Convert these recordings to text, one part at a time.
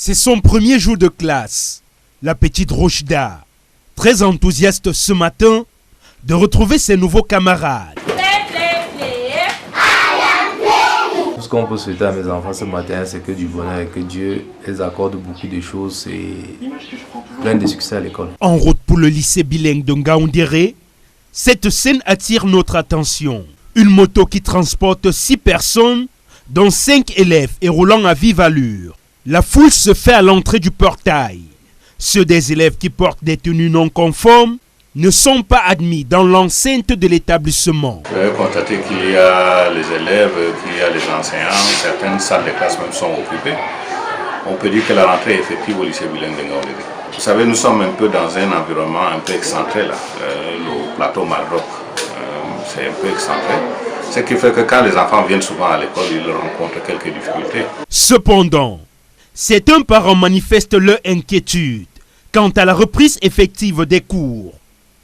C'est son premier jour de classe. La petite Rochda, très enthousiaste ce matin de retrouver ses nouveaux camarades. Tout ce qu'on peut souhaiter à mes enfants ce matin, c'est que du bonheur et que Dieu les accorde beaucoup de choses et plein de succès à l'école. En route pour le lycée bilingue de Ngaoundéré, cette scène attire notre attention. Une moto qui transporte 6 personnes, dont 5 élèves et roulant à vive allure. La foule se fait à l'entrée du portail. Ceux des élèves qui portent des tenues non conformes ne sont pas admis dans l'enceinte de l'établissement. Vous avez constaté qu'il y a les élèves, qu'il y a les enseignants, certaines salles de classe même sont occupées. On peut dire que la rentrée est effective au lycée bilingue de Ngaoundéré. Vous savez, nous sommes un peu dans un environnement un peu excentré là, le plateau Maroc, c'est un peu excentré. Ce qui fait que quand les enfants viennent souvent à l'école, ils rencontrent quelques difficultés. Cependant, certains parents manifestent leur inquiétude quant à la reprise effective des cours,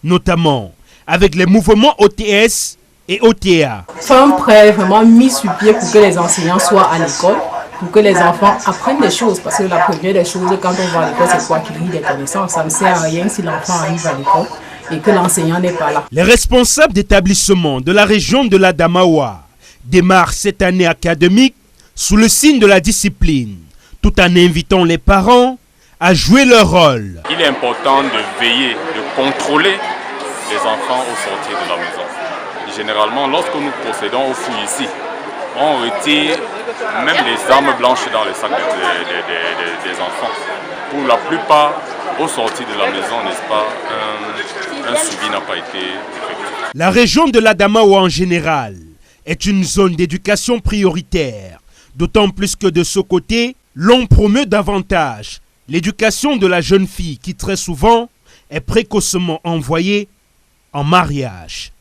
notamment avec les mouvements OTS et OTA. C'est un prêt vraiment mis sur pied pour que les enseignants soient à l'école, pour que les enfants apprennent des choses. Parce que la première des choses, quand on va à l'école, c'est quoi? Qu'il y ait des connaissances. Ça ne sert à rien si l'enfant arrive à l'école et que l'enseignant n'est pas là. Les responsables d'établissements de la région de l'Adamawa démarrent cette année académique sous le signe de la discipline, tout en invitant les parents à jouer leur rôle. Il est important de veiller, de contrôler les enfants au sortir de la maison. Généralement, lorsque nous procédons aux fouilles ici, on retire même les armes blanches dans les sacs des enfants. Pour la plupart, au sortir de la maison, n'est-ce pas, un suivi n'a pas été effectué. La région de l'Adamawa en général est une zone d'éducation prioritaire, d'autant plus que de ce côté, l'on promeut davantage l'éducation de la jeune fille qui très souvent est précocement envoyée en mariage.